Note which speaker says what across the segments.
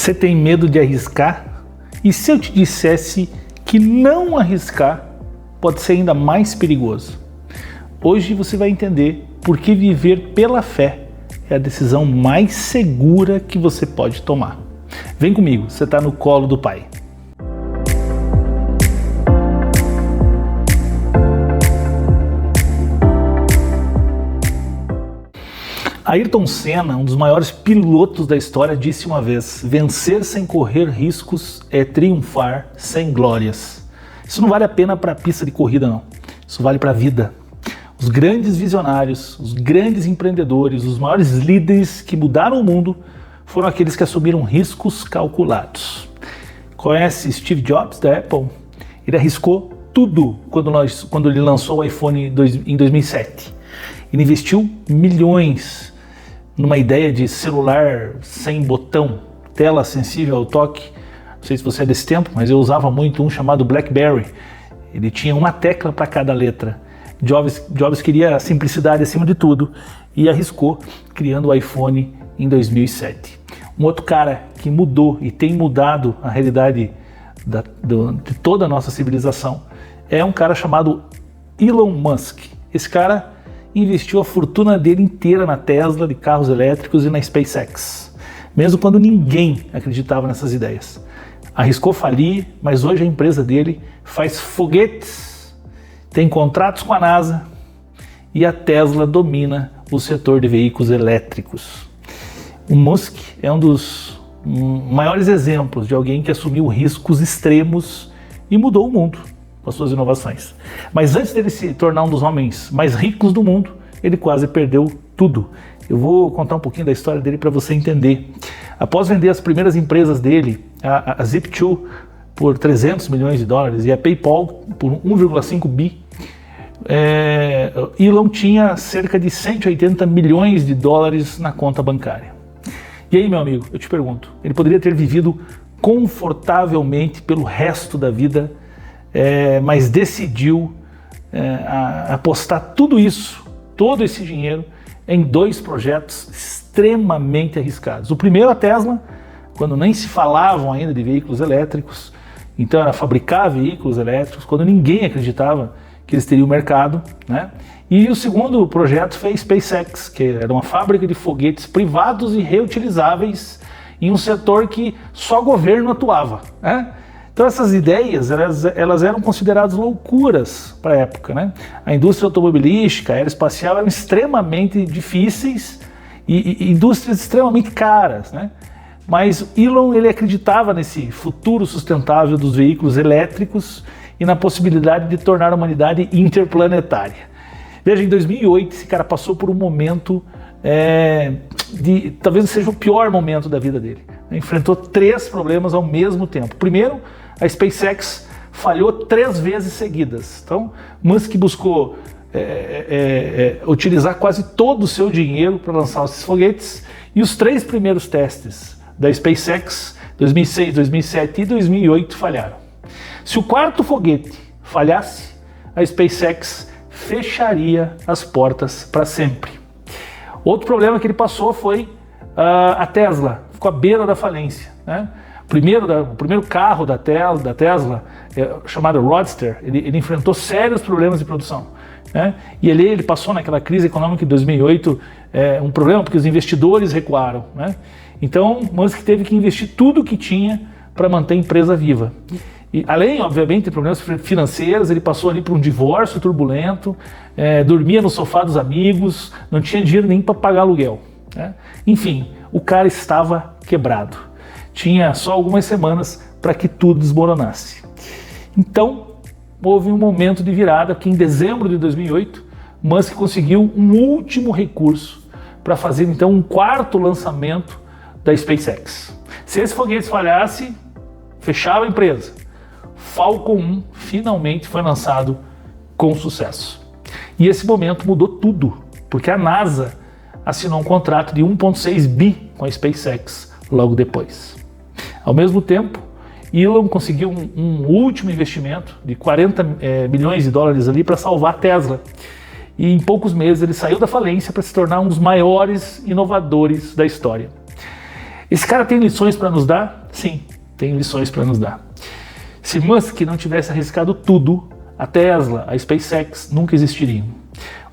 Speaker 1: Você tem medo de arriscar? E se eu te dissesse que não arriscar pode ser ainda mais perigoso? Hoje você vai entender por que viver pela fé é a decisão mais segura que você pode tomar. Vem comigo, você está no colo do Pai. Ayrton Senna, um dos maiores pilotos da história, disse uma vez: vencer sem correr riscos é triunfar sem glórias. Isso não vale a pena para a pista de corrida, não. Isso vale para a vida. Os grandes visionários, os grandes empreendedores, os maiores líderes que mudaram o mundo foram aqueles que assumiram riscos calculados. Conhece Steve Jobs da Apple? Ele arriscou tudo quando ele lançou o iPhone em 2007. Ele investiu milhões numa ideia de celular sem botão, tela sensível ao toque. Não sei se você é desse tempo, mas eu usava muito um chamado BlackBerry. Ele tinha uma tecla para cada letra. Jobs queria a simplicidade acima de tudo e arriscou criando o iPhone em 2007. Um outro cara que mudou e tem mudado a realidade de toda a nossa civilização é um cara chamado Elon Musk. Esse cara investiu a fortuna dele inteira na Tesla, de carros elétricos e na SpaceX, mesmo quando ninguém acreditava nessas ideias. Arriscou falir, mas hoje a empresa dele faz foguetes, tem contratos com a NASA e a Tesla domina o setor de veículos elétricos. O Musk é um dos maiores exemplos de alguém que assumiu riscos extremos e mudou o mundo com as suas inovações. Mas antes dele se tornar um dos homens mais ricos do mundo, ele quase perdeu tudo. Eu vou contar um pouquinho da história dele para você entender. Após vender as primeiras empresas dele, a Zip2 por 300 milhões de dólares e a PayPal por 1,5 bi, Elon tinha cerca de 180 milhões de dólares na conta bancária. E aí, meu amigo, eu te pergunto, ele poderia ter vivido confortavelmente pelo resto da vida, mas decidiu apostar tudo isso, todo esse dinheiro, em dois projetos extremamente arriscados. O primeiro, a Tesla, quando nem se falavam ainda de veículos elétricos, então era fabricar veículos elétricos, quando ninguém acreditava que eles teriam mercado, né? E o segundo projeto foi a SpaceX, que era uma fábrica de foguetes privados e reutilizáveis em um setor que só governo atuava, né? Então essas ideias, elas eram consideradas loucuras para a época, né? A indústria automobilística, aeroespacial eram extremamente difíceis e indústrias extremamente caras, né? Mas Elon, ele acreditava nesse futuro sustentável dos veículos elétricos e na possibilidade de tornar a humanidade interplanetária. Veja, em 2008 esse cara passou por um momento talvez seja o pior momento da vida dele. Enfrentou 3 problemas ao mesmo tempo. Primeiro, a SpaceX falhou 3 vezes seguidas. Então, Musk buscou utilizar quase todo o seu dinheiro para lançar esses foguetes, e os 3 primeiros testes da SpaceX, 2006, 2007 e 2008, falharam. Se o 4º foguete falhasse, a SpaceX fecharia as portas para sempre. Outro problema que ele passou foi a Tesla, ficou à beira da falência, né? O primeiro carro da Tesla, chamado Roadster, ele enfrentou sérios problemas de produção, né? E ele passou naquela crise econômica de 2008, um problema porque os investidores recuaram, né? Então, Musk teve que investir tudo o que tinha para manter a empresa viva. E, além, obviamente, de problemas financeiros, ele passou ali por um divórcio turbulento, dormia no sofá dos amigos, não tinha dinheiro nem para pagar aluguel, né? Enfim, o cara estava quebrado. Tinha só algumas semanas para que tudo desmoronasse. Então, houve um momento de virada que em dezembro de 2008, Musk conseguiu um último recurso para fazer então um 4º lançamento da SpaceX. Se esse foguete falhasse, fechava a empresa. Falcon 1 finalmente foi lançado com sucesso. E esse momento mudou tudo, porque a NASA assinou um contrato de 1,6 bi com a SpaceX logo depois. Ao mesmo tempo, Elon conseguiu um último investimento de 40 milhões de dólares ali para salvar a Tesla. E em poucos meses ele saiu da falência para se tornar um dos maiores inovadores da história. Esse cara tem lições para nos dar? Sim, tem lições para nos dar. Se Musk não tivesse arriscado tudo, a Tesla, a SpaceX nunca existiriam.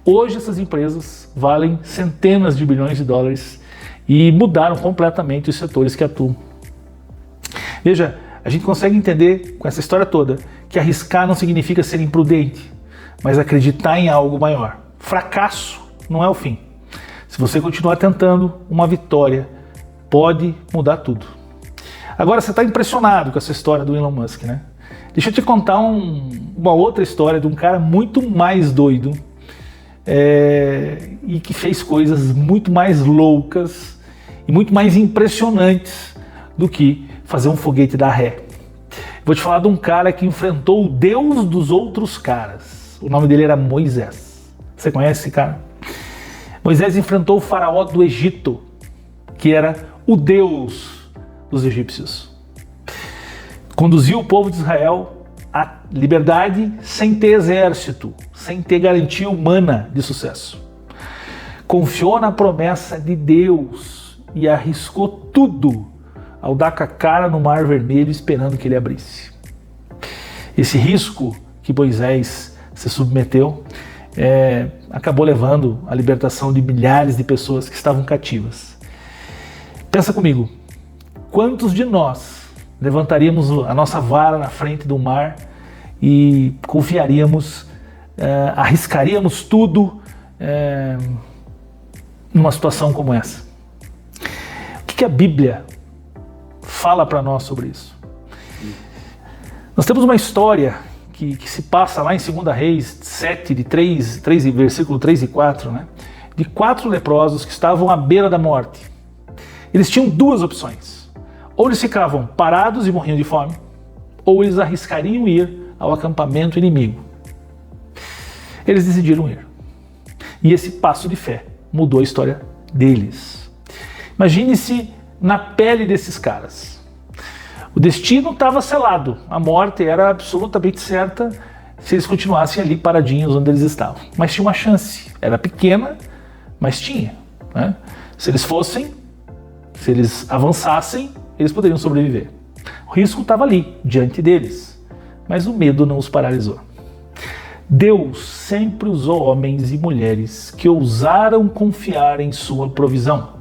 Speaker 1: Hoje essas empresas valem centenas de bilhões de dólares e mudaram completamente os setores que atuam. Veja, a gente consegue entender com essa história toda que arriscar não significa ser imprudente, mas acreditar em algo maior. Fracasso não é o fim. Se você continuar tentando, uma vitória pode mudar tudo. Agora você está impressionado com essa história do Elon Musk, né? Deixa eu te contar uma outra história de um cara muito mais doido e que fez coisas muito mais loucas e muito mais impressionantes do que fazer um foguete dar ré. Vou te falar de um cara que enfrentou o Deus dos outros caras. O nome dele era Moisés. Você conhece esse cara? Moisés enfrentou o faraó do Egito, que era o Deus dos egípcios. Conduziu o povo de Israel à liberdade sem ter exército, sem ter garantia humana de sucesso. Confiou na promessa de Deus e arriscou tudo ao dar com a cara no Mar Vermelho esperando que ele abrisse. Esse risco que Moisés se submeteu acabou levando à libertação de milhares de pessoas que estavam cativas. Pensa comigo, quantos de nós levantaríamos a nossa vara na frente do mar e confiaríamos, arriscaríamos tudo numa situação como essa? O que a Bíblia fala para nós sobre isso? Nós temos uma história que se passa lá em 2 Reis 7, versículo 3 e 4, né? De 4 leprosos que estavam à beira da morte. Eles tinham duas opções. Ou eles ficavam parados e morriam de fome, ou eles arriscariam ir ao acampamento inimigo. Eles decidiram ir. E esse passo de fé mudou a história deles. Imagine-se na pele desses caras. O destino estava selado, a morte era absolutamente certa se eles continuassem ali paradinhos onde eles estavam. Mas tinha uma chance, era pequena, mas tinha, né? Se eles avançassem, eles poderiam sobreviver. O risco estava ali, diante deles, mas o medo não os paralisou. Deus sempre usou homens e mulheres que ousaram confiar em sua provisão,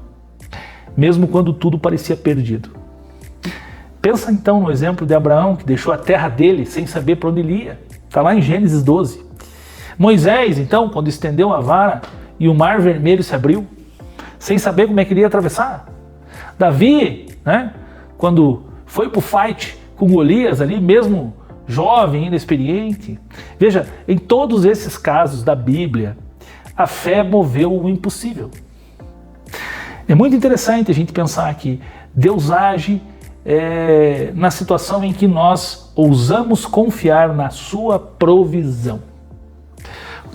Speaker 1: mesmo quando tudo parecia perdido. Pensa então no exemplo de Abraão, que deixou a terra dele sem saber para onde ele ia. Está lá em Gênesis 12. Moisés, então, quando estendeu a vara e o Mar Vermelho se abriu, sem saber como é que ele ia atravessar. Davi, né, quando foi para o fight com Golias ali, mesmo jovem, inexperiente. Veja, em todos esses casos da Bíblia, a fé moveu o impossível. É muito interessante a gente pensar que Deus age na situação em que nós ousamos confiar na sua provisão.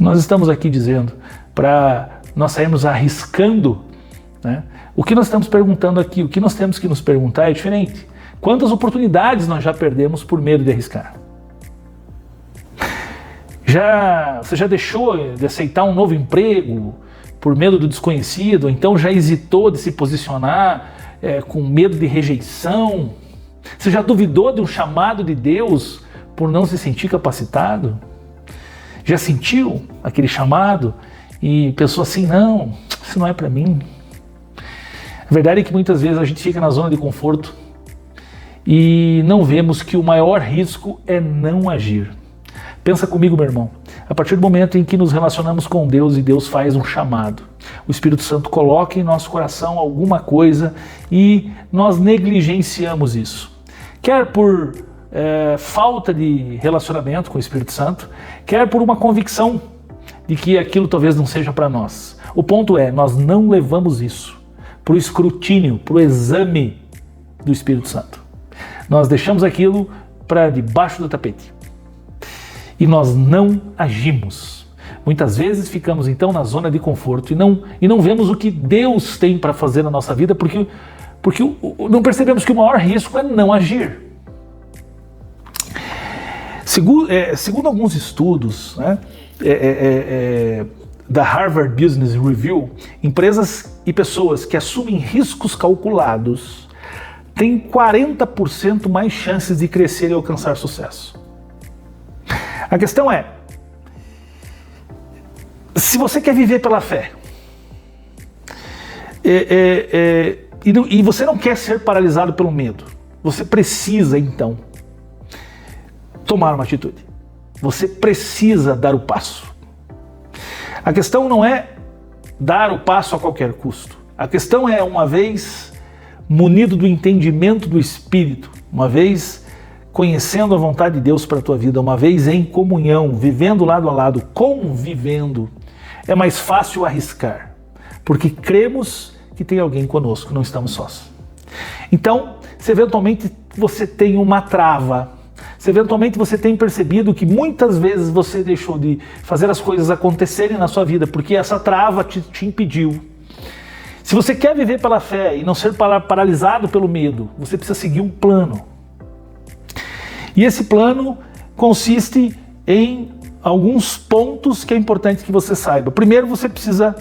Speaker 1: Nós estamos aqui dizendo para nós sairmos arriscando, né? O que nós estamos perguntando aqui, o que nós temos que nos perguntar é diferente. Quantas oportunidades nós já perdemos por medo de arriscar? Você já deixou de aceitar um novo emprego por medo do desconhecido? Ou então já hesitou de se posicionar com medo de rejeição? Você já duvidou de um chamado de Deus por não se sentir capacitado? Já sentiu aquele chamado e pensou assim, não, isso não é para mim? A verdade é que muitas vezes a gente fica na zona de conforto e não vemos que o maior risco é não agir. Pensa comigo, meu irmão. A partir do momento em que nos relacionamos com Deus e Deus faz um chamado, o Espírito Santo coloca em nosso coração alguma coisa e nós negligenciamos isso. Quer por falta de relacionamento com o Espírito Santo, quer por uma convicção de que aquilo talvez não seja para nós. O ponto é, nós não levamos isso para o escrutínio, para o exame do Espírito Santo. Nós deixamos aquilo para debaixo do tapete. E nós não agimos. Muitas vezes ficamos então na zona de conforto e não vemos o que Deus tem para fazer na nossa vida porque não percebemos que o maior risco é não agir. Segundo alguns estudos, né, da Harvard Business Review, empresas e pessoas que assumem riscos calculados tem 40% mais chances de crescer e alcançar sucesso. A questão é, se você quer viver pela fé, e você não quer ser paralisado pelo medo, você precisa então tomar uma atitude. Você precisa dar o passo. A questão não é dar o passo a qualquer custo. A questão é, uma vez munido do entendimento do Espírito, uma vez conhecendo a vontade de Deus para a tua vida, uma vez em comunhão, vivendo lado a lado, convivendo, é mais fácil arriscar, porque cremos que tem alguém conosco, não estamos sós. Então, se eventualmente você tem uma trava, se eventualmente você tem percebido que muitas vezes você deixou de fazer as coisas acontecerem na sua vida porque essa trava te impediu. Se você quer viver pela fé e não ser paralisado pelo medo, você precisa seguir um plano. E esse plano consiste em alguns pontos que é importante que você saiba. Primeiro, você precisa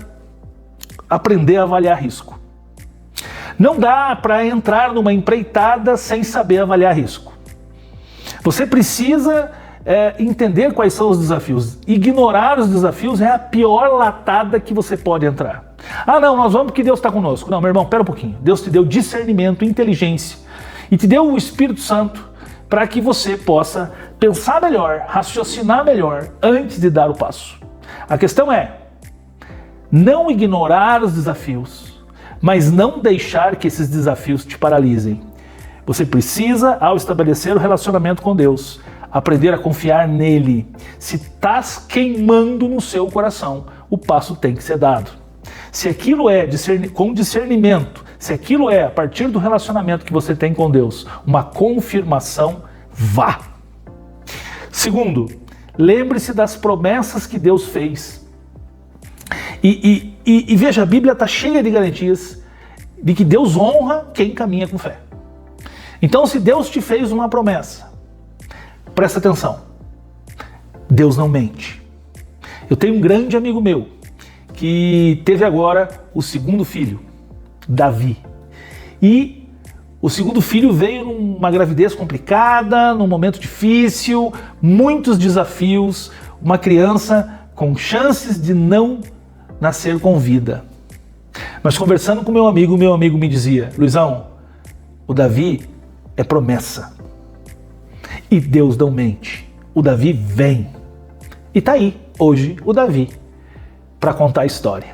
Speaker 1: aprender a avaliar risco. Não dá para entrar numa empreitada sem saber avaliar risco. Você precisa entender quais são os desafios. Ignorar os desafios é a pior latada que você pode entrar. Ah, não, nós vamos porque Deus está conosco. Não, meu irmão, pera um pouquinho. Deus te deu discernimento, inteligência e te deu o Espírito Santo para que você possa pensar melhor, raciocinar melhor antes de dar o passo. A questão é não ignorar os desafios, mas não deixar que esses desafios te paralisem. Você precisa, ao estabelecer o relacionamento com Deus, aprender a confiar nele. Se estás queimando no seu coração, o passo tem que ser dado. Se aquilo é com discernimento, se aquilo é, a partir do relacionamento que você tem com Deus, uma confirmação, vá. Segundo, lembre-se das promessas que Deus fez. E veja, a Bíblia está cheia de garantias de que Deus honra quem caminha com fé. Então, se Deus te fez uma promessa, presta atenção, Deus não mente. Eu tenho um grande amigo meu que teve agora o segundo filho, Davi. E o segundo filho veio numa gravidez complicada, num momento difícil, muitos desafios, uma criança com chances de não nascer com vida. Mas conversando com meu amigo me dizia: Luizão, o Davi é promessa. E Deus não mente. O Davi vem. E tá aí, hoje, o Davi, para contar a história.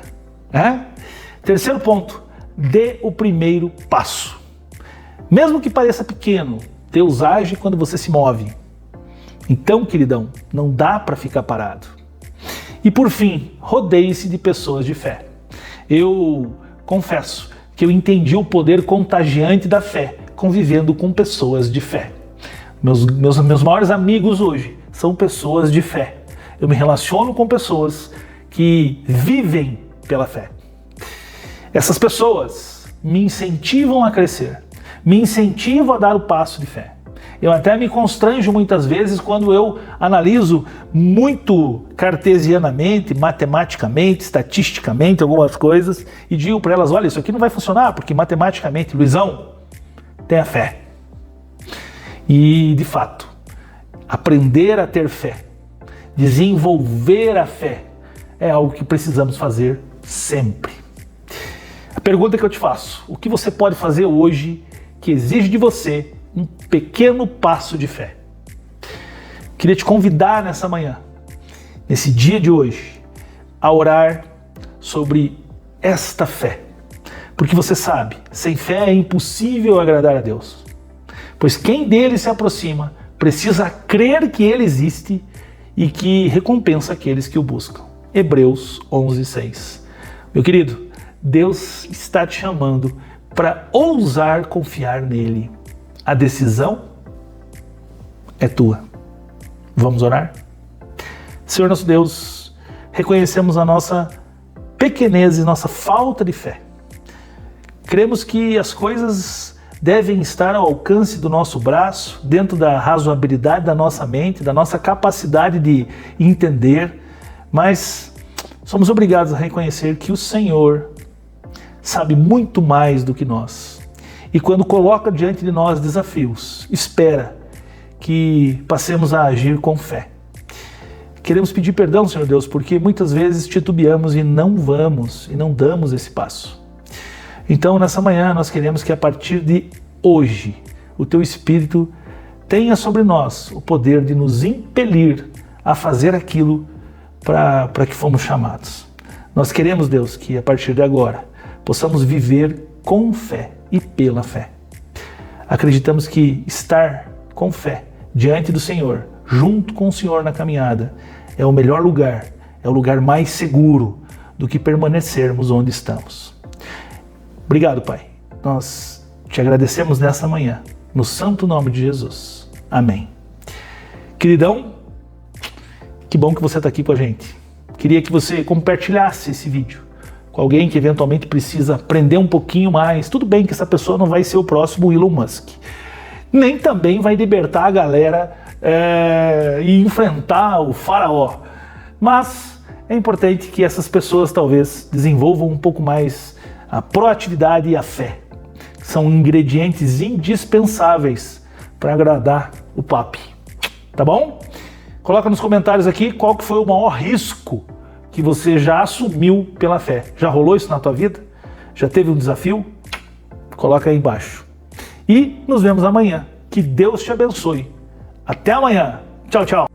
Speaker 1: Terceiro ponto, dê o primeiro passo. Mesmo que pareça pequeno, Deus age quando você se move. Então, queridão, não dá para ficar parado. E por fim, rodeie-se de pessoas de fé. Eu confesso que eu entendi o poder contagiante da fé convivendo com pessoas de fé. Meus maiores amigos hoje são pessoas de fé. Eu me relaciono com pessoas que vivem pela fé. Essas pessoas me incentivam a crescer, me incentivam a dar o passo de fé. Eu até me constranjo muitas vezes quando eu analiso muito cartesianamente, matematicamente, estatisticamente algumas coisas e digo para elas: olha, isso aqui não vai funcionar porque matematicamente, Luizão, tenha fé. E, de fato, aprender a ter fé, desenvolver a fé, é algo que precisamos fazer sempre. A pergunta que eu te faço: o que você pode fazer hoje que exige de você um pequeno passo de fé? Queria te convidar nessa manhã, nesse dia de hoje, a orar sobre esta fé. Porque você sabe, sem fé é impossível agradar a Deus. Pois quem dele se aproxima precisa crer que ele existe e que recompensa aqueles que o buscam. Hebreus 11:6. Meu querido, Deus está te chamando para ousar confiar nele. A decisão é tua. Vamos orar? Senhor nosso Deus, reconhecemos a nossa pequenez e nossa falta de fé. Cremos que as coisas devem estar ao alcance do nosso braço, dentro da razoabilidade da nossa mente, da nossa capacidade de entender, mas somos obrigados a reconhecer que o Senhor sabe muito mais do que nós. e quando coloca diante de nós desafios, espera que passemos a agir com fé. Queremos pedir perdão, Senhor Deus, porque muitas vezes titubeamos e não vamos, e não damos esse passo. Então, nessa manhã, nós queremos que a partir de hoje, o Teu Espírito tenha sobre nós o poder de nos impelir a fazer aquilo para que fomos chamados. Nós queremos, Deus, que a partir de agora possamos viver com fé e pela fé. Acreditamos que estar com fé diante do Senhor, junto com o Senhor na caminhada, é o melhor lugar, é o lugar mais seguro do que permanecermos onde estamos. Obrigado, Pai. Nós te agradecemos nessa manhã, no santo nome de Jesus. Amém. Queridão, que bom que você está aqui com a gente. Queria que você compartilhasse esse vídeo com alguém que eventualmente precisa aprender um pouquinho mais. Tudo bem que essa pessoa não vai ser o próximo Elon Musk, nem também vai libertar a galera e enfrentar o faraó. Mas é importante que essas pessoas talvez desenvolvam um pouco mais a proatividade e a fé. São ingredientes indispensáveis para agradar o papi. Tá bom? Coloca nos comentários aqui qual que foi o maior risco que você já assumiu pela fé. Já rolou isso na tua vida? Já teve um desafio? Coloca aí embaixo. E nos vemos amanhã. Que Deus te abençoe. Até amanhã. Tchau, tchau.